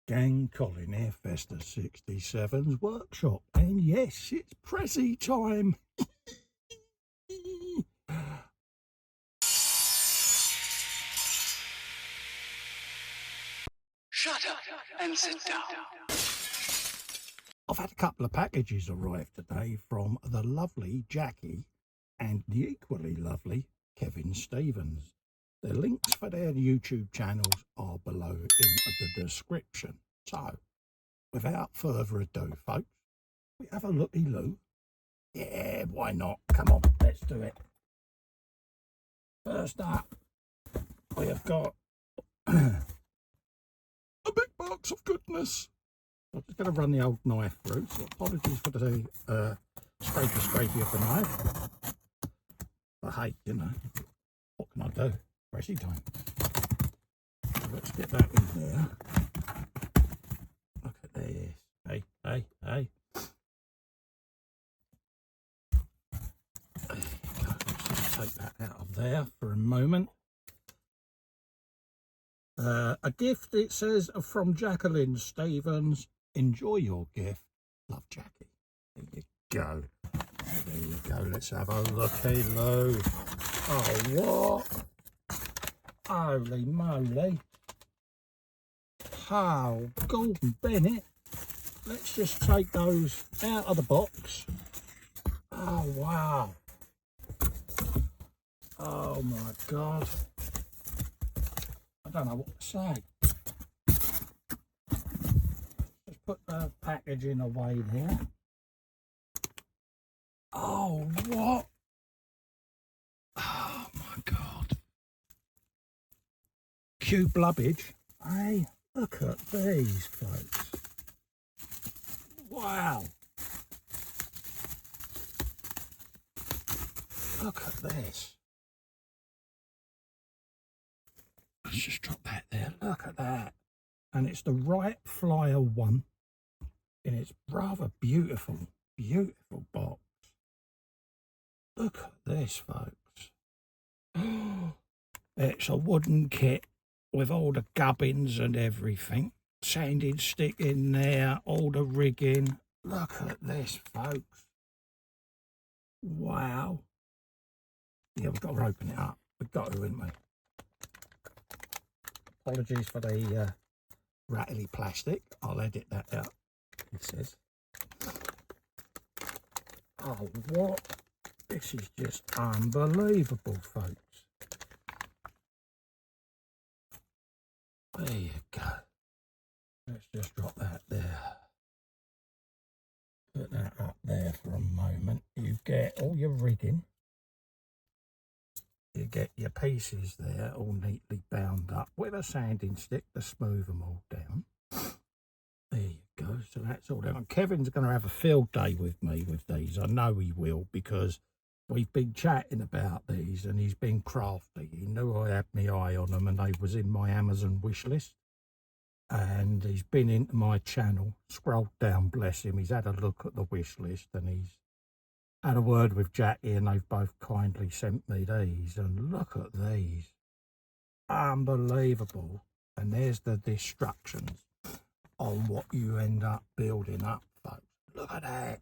Gang, Colin here, Festa 67's workshop, and yes, it's prezzie time. Shut up and sit down. I've had a couple of packages arrive today from the lovely Jackie and the equally lovely Kevin Stevens. The links for their YouTube channels are below in the description. So, without further ado, folks, we have a looky-loo. Yeah, why not? Come on, let's do it. First up, we have got a big box of goodness. I'm just going to run the old knife through, so apologies for the scrapey of the knife. But hey, you know, what can I do? Prezzie time. So let's get that in there. Look at this. Hey. There you go. Let's just take that out of there for a moment. A gift, it says, from Jacqueline Stevens. Enjoy your gift. Love, Jackie. There you go. There you go. Let's have a looky-loo. Oh, what? Holy moly. Oh, Gordon Bennett. Let's just take those out of the box. Oh, wow. Oh, my God. I don't know what to say. Just put the packaging away there. Oh, what? Oh, my God. Cube blubbage. Hey, look at these, folks. Wow. Look at this. Let's just drop that there. Look at that. And it's the right flyer one. And it's rather beautiful, beautiful box. Look at this, folks. It's a wooden kit with all the gubbins and everything. Sanding stick in there, all the rigging. Look at this, folks. Wow. Yeah, we've got to open it up. We've got to, haven't we? Apologies for the rattly plastic. I'll edit that out, it says. Oh, what? This is just unbelievable, folks. There you go. Let's just drop that there. Put that up there for a moment. You get all your rigging. You get your pieces there all neatly bound up with a sanding stick to smooth them all down. There you go. So that's all done. Kevin's going to have a field day with me with these. I know he will, because we've been chatting about these and he's been crafty. He knew I had my eye on them and they was in my Amazon wish list. And he's been into my channel, scrolled down, bless him. He's had a look at the wish list and he's had a word with Jackie and they've both kindly sent me these. And look at these. Unbelievable. And there's the instructions on what you end up building up, folks. Look at that.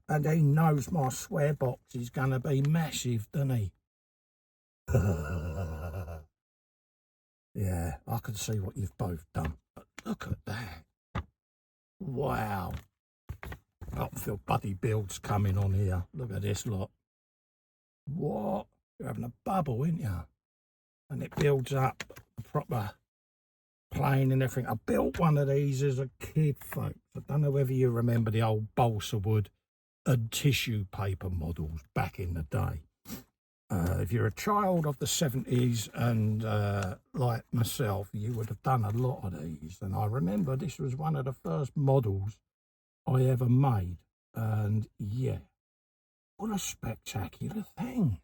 And he knows my swear box is going to be massive, doesn't he? Yeah, I can see what you've both done. But look at that. Wow. I can feel Buddy Build's coming on here. Look at this lot. What? You're having a bubble, ain't you? And it builds up a proper plane and everything. I built one of these as a kid, folks. I don't know whether you remember the old balsa wood and tissue paper models back in the day. If you're a child of the 70s and like myself, you would have done a lot of these. And I remember this was one of the first models I ever made. And yeah, what a spectacular thing.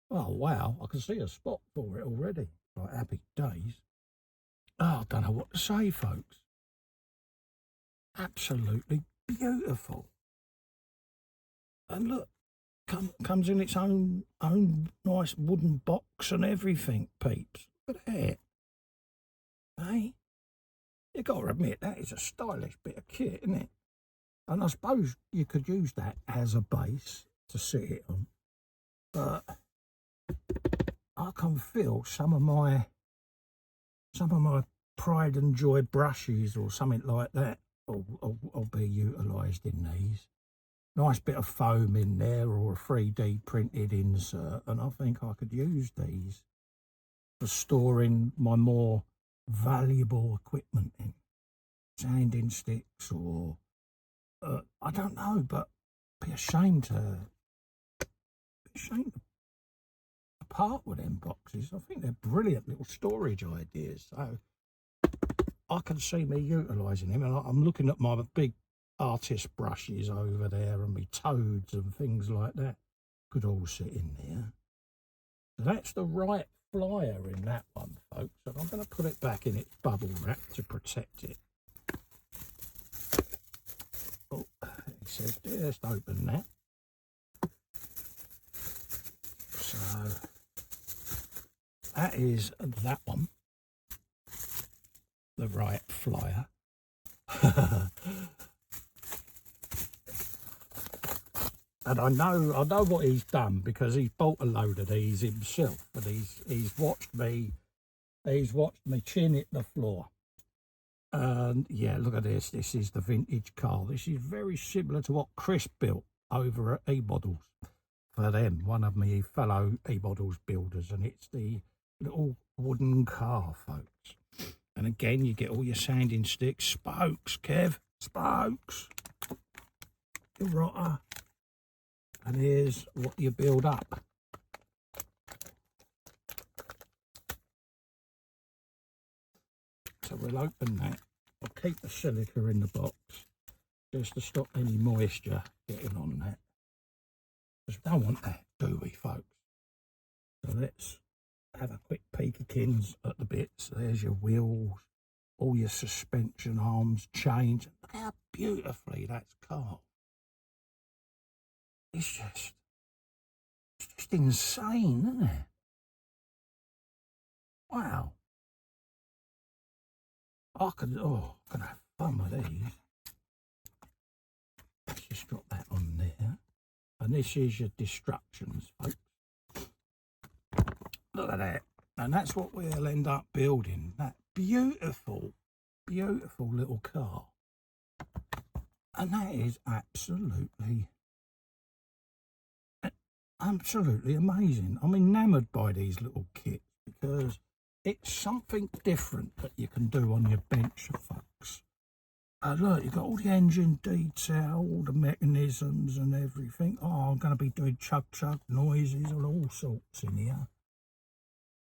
Oh, wow, I can see a spot for it already. Like happy days. Oh, I don't know what to say, folks. Absolutely beautiful. And look, comes in its own nice wooden box and everything, peeps. Look at that. Hey? you got to admit, that is a stylish bit of kit, isn't it? And I suppose you could use that as a base to sit it on. But I can feel some of my pride and joy brushes or something like that will be utilised in these. Nice bit of foam in there or a 3D printed insert, and I think I could use these for storing my more valuable equipment in. Sanding sticks or I don't know, but be ashamed to part with them boxes. I think they're brilliant little storage ideas. So I can see me utilising them, and I'm looking at my big artist brushes over there and my toads and things like that could all sit in there. So that's the right flyer in that one, folks, and I'm going to put it back in its bubble wrap to protect it. Oh, it says just open that. So that is that one, the right flyer. And I know what he's done, because he's bought a load of these himself, and he's watched me chin hit the floor. And yeah, look at this. This is the vintage car. This is very similar to what Chris built over at A.Models for them, one of my fellow A.Models builders, and it's the little wooden car, folks. And again, you get all your sanding sticks, spokes, Kev, spokes, you rotter. And here's what you build up. So we'll open that. I'll keep the silica in the box just to stop any moisture getting on that. Because we don't want that, do we, folks? So let's have a quick peekikins at the bits. There's your wheels, all your suspension arms, chains. Look how beautifully that's carved. It's just insane, isn't it? Wow. I can have fun with these. Let's just drop that on there. And this is your destructions, folks. Look at that. And that's what we'll end up building. That beautiful, beautiful little car. And that is absolutely amazing. I'm enamoured by these little kits, because it's something different that you can do on your bench, folks. Look, you've got all the engine detail, all the mechanisms and everything. Oh, I'm going to be doing chug-chug noises and all sorts in here.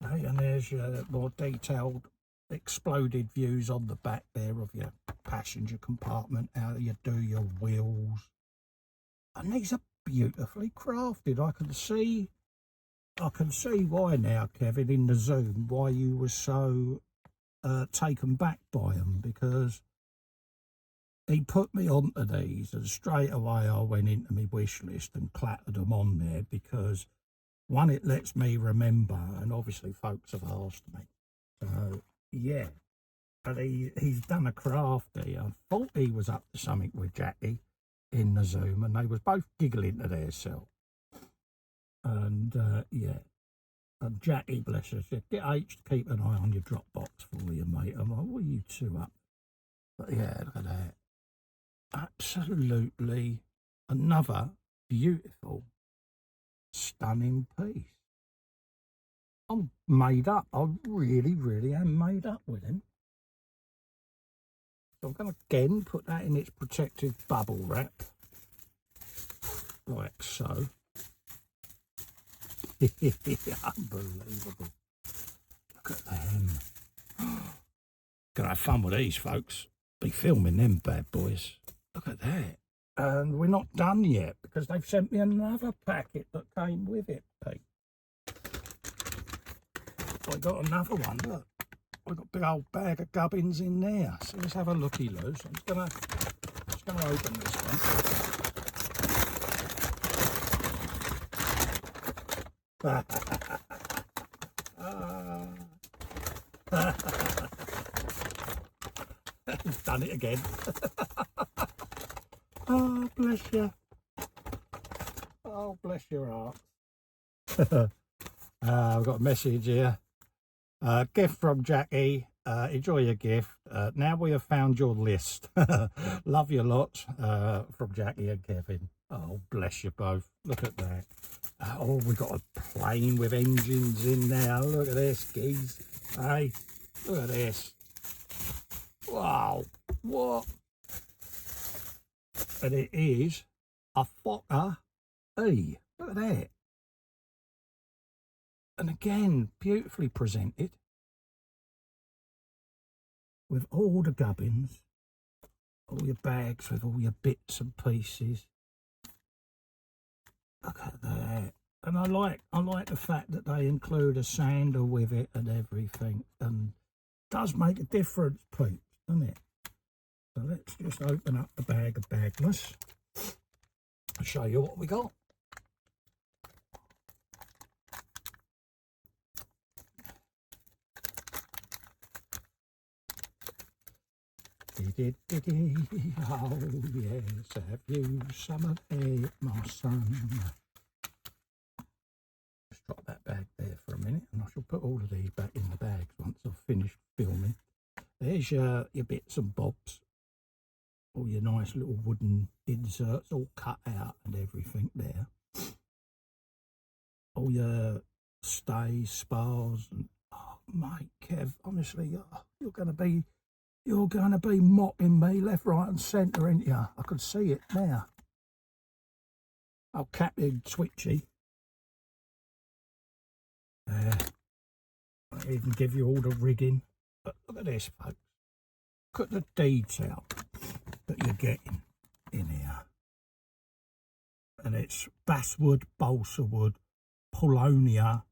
Okay, and there's your more detailed exploded views on the back there of your passenger compartment, how you do your wheels. And these are beautifully crafted. I can see why now, Kevin, in the Zoom, why you were so taken back by them, because he put me onto these and straight away I went into my wish list and clattered them on there, because one, it lets me remember, and obviously folks have asked me. So yeah, but he's done a crafty. I thought he was up to something with Jackie in the Zoom, and they was both giggling to themselves. And yeah, and Jackie, bless her, said, get H to keep an eye on your Dropbox for you, mate. I'm like, what are you two up? But yeah, look at that. Absolutely another beautiful, stunning piece. I'm made up. I really, really am made up with him. So I'm going to again put that in its protective bubble wrap, like so. Unbelievable. Look at them. Gonna have fun with these, folks. Be filming them bad boys. Look at that. And we're not done yet, because they've sent me another packet that came with it, Pete. I got another one, look. We've got a big old bag of gubbins in there. So let's have a looky, Luz. I'm just gonna open this one. done it again. Oh, bless you. Oh, bless your heart. I've got a message here. Gift from Jackie. Enjoy your gift. Now we have found your list. Love you lots. From Jackie and Kevin. Oh, bless you both. Look at that. Oh, we've got a plane with engines in there. Look at this, geez. Hey, look at this. Wow. What? And it is a Fokker E. Look at that. And again, beautifully presented. With all the gubbins. All your bags with all your bits and pieces. Look at that. And I like the fact that they include a sander with it and everything. And it does make a difference, peeps, doesn't it? So let's just open up the bag of bagless. I'll show you what we got. Oh yes, have you some of it, my son? Just drop that bag there for a minute, and I shall put all of these back in the bags once I've finished filming. There's your bits and bobs, all your nice little wooden inserts, all cut out and everything there. All your stays, spars, and oh mate, Kev, honestly, you're going to be mocking me left, right and centre, ain't you? I can see it now. Oh, Captain Twitchy. I even give you all the rigging. But look at this, folks. Look at the detail that you're getting in here. And it's basswood, balsa wood, Polonia,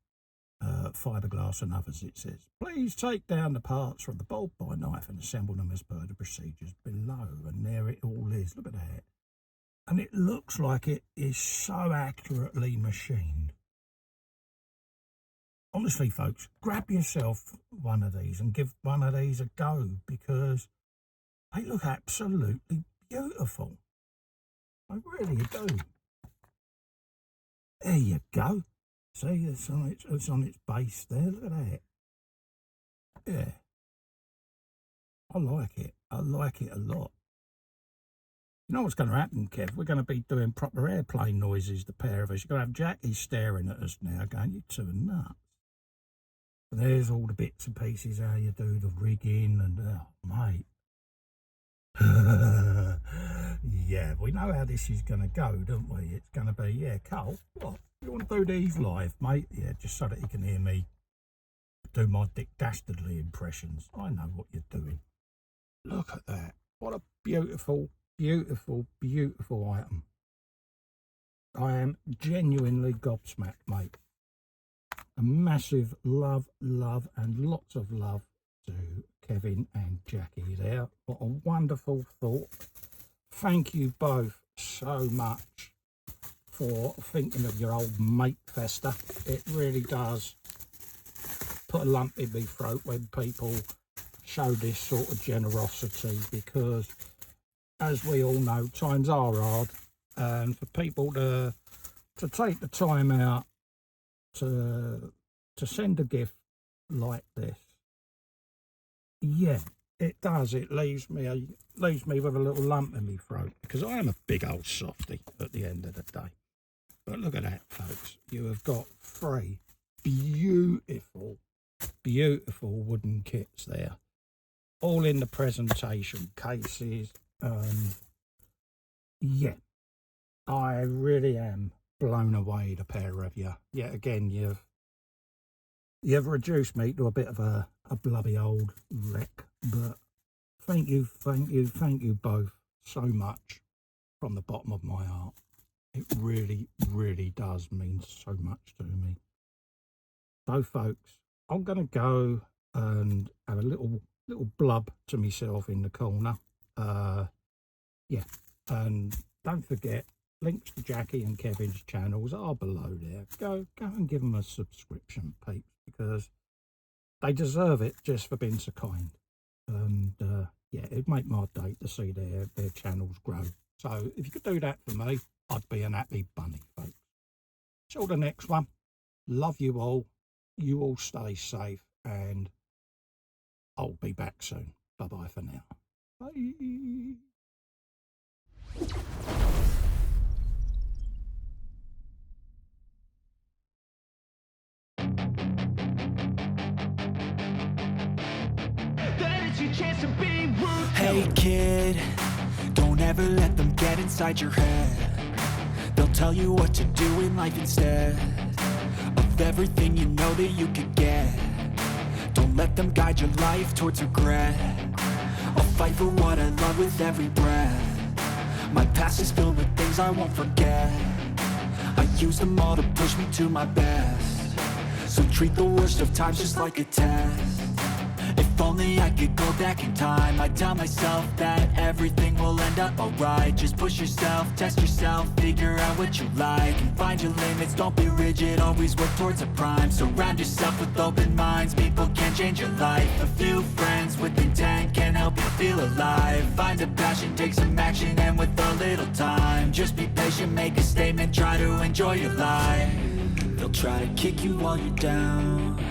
fiberglass and others, it says. Please take down the parts from the bolt by knife and assemble them as per the procedures below. And there it all is. Look at that. And it looks like it is so accurately machined. Honestly, folks, grab yourself one of these and give one of these a go, because they look absolutely beautiful. They really do. There you go. See, it's on its base there. Look at that. Yeah. I like it. I like it a lot. You know what's going to happen, Kev? We're going to be doing proper airplane noises, the pair of us. You're going to have Jackie staring at us now, going, you two are nuts. And there's all the bits and pieces, how you do the rigging, and, oh, mate. Yeah, we know how this is going to go, don't we? It's going to be, yeah, Carl, what? You want to do these live, mate? Yeah, just so that you can hear me do my Dick Dastardly impressions. I know what you're doing. Look at that. What a beautiful, beautiful, beautiful item. I am genuinely gobsmacked, mate. A massive love, and lots of love to Kevin and Jackie there. What a wonderful thought. Thank you both so much for thinking of your old mate, Festa. It really does put a lump in my throat when people show this sort of generosity, because as we all know, times are hard, and for people to take the time out to send a gift like this, yeah, it does. It leaves me with a little lump in my throat, because I am a big old softy at the end of the day. But look at that, folks. You have got 3 beautiful, beautiful wooden kits there, all in the presentation cases. Yeah, I really am blown away, the pair of you. Yet again, you've reduced me to a bit of a bloody old wreck, but thank you both so much from the bottom of my heart. It really, really does mean so much to me. So, folks, I'm going to go and have a little blub to myself in the corner. Yeah, and don't forget, links to Jackie and Kevin's channels are below there. Go and give them a subscription, peeps, because they deserve it just for being so kind. And yeah, it'd make my day to see their channels grow. So if you could do that for me, I'd be an happy bunny, folks. Till the next one, love you all. You all stay safe, and I'll be back soon. Bye-bye for now. Bye. Hey kid, don't ever let them get inside your head. They'll tell you what to do in life instead of everything you know that you could get. Don't let them guide your life towards regret. I'll fight for what I love with every breath. My past is filled with things I won't forget. I use them all to push me to my best. So treat the worst of times just like a test. If only I could go back in time, I'd tell myself that everything will end up alright. Just push yourself, test yourself, figure out what you like, and find your limits, don't be rigid, always work towards a prime. Surround yourself with open minds, people can change your life. A few friends with intent can help you feel alive. Find a passion, take some action, and with a little time, just be patient, make a statement, try to enjoy your life. They'll try to kick you while you're down,